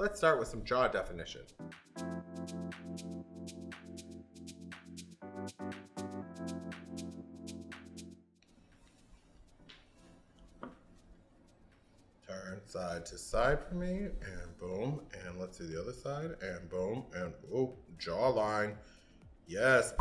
let's start with some jaw definition. Turn side to side for me, and boom, and let's do the other side, and boom, and oh, jawline. Yes.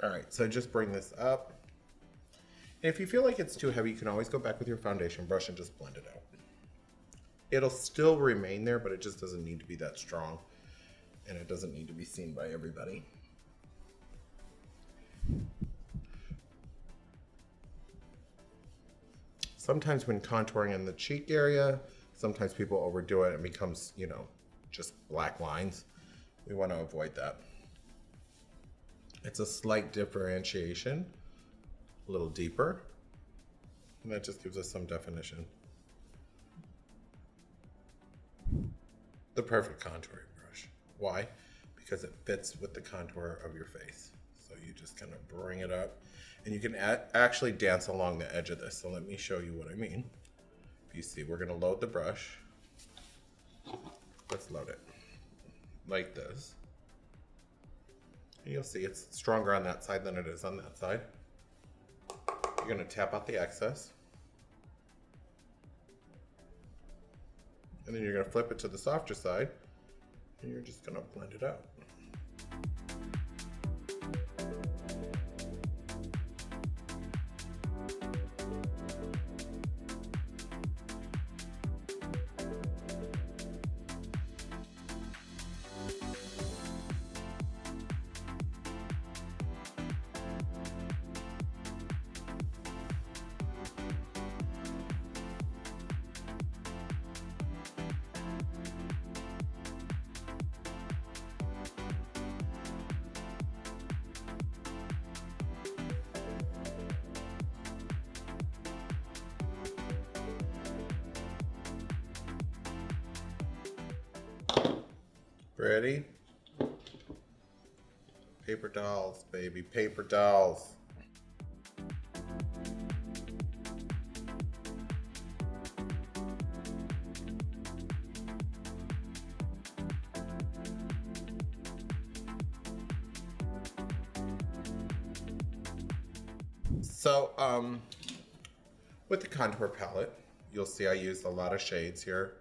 All right, so just bring this up. And if you feel like it's too heavy, you can always go back with your foundation brush and just blend it out. It'll still remain there, but it just doesn't need to be that strong, and it doesn't need to be seen by everybody. Sometimes when contouring in the cheek area, sometimes people overdo it and it becomes, you know, just black lines. We want to avoid that. It's a slight differentiation, a little deeper, and that just gives us some definition. The perfect contouring brush. Why? Because it fits with the contour of your face. So you just kind of bring it up, and you can actually dance along the edge of this. So let me show you what I mean. If you see, we're gonna load the brush. Let's load it like this. And you'll see it's stronger on that side than it is on that side. You're gonna tap out the excess. And then you're gonna flip it to the softer side, and you're just gonna blend it out. Ready? Paper dolls, baby, paper dolls. So, with the contour palette, you'll see I used a lot of shades here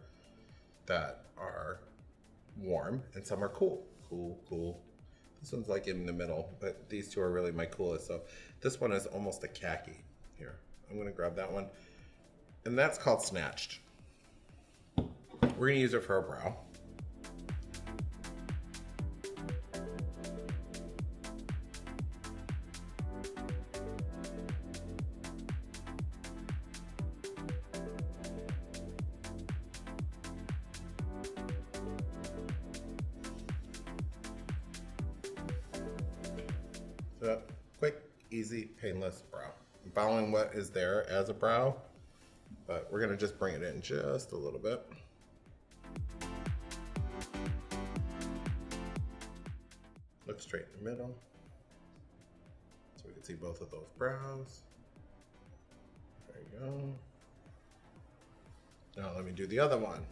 that are warm and some are cool. This one's like in the middle, but these two are really my coolest. So this one is almost a khaki. Here, I'm gonna grab that one. And that's called Snatched. We're gonna use it for our brow. So, quick, easy, painless brow. I'm following what is there as a brow, but we're gonna just bring it in just a little bit. Look straight in the middle, so we can see both of those brows. There you go. Now let me do the other one.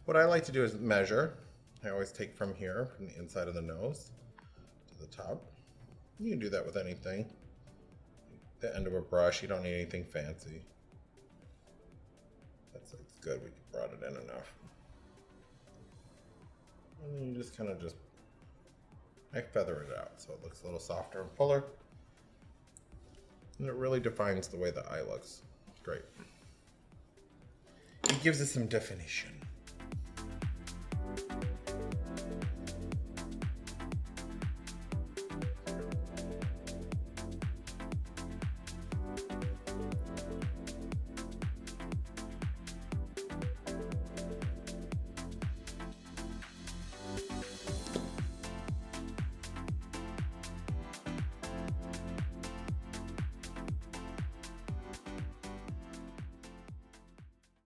What I like to do is measure. I always take from here, from the inside of the nose to the top. You can do that with anything. The end of a brush, you don't need anything fancy. That's good, we brought it in enough. And then you just kind of I feather it out so it looks a little softer and fuller. And it really defines the way the eye looks. Great. It gives it some definition. bye.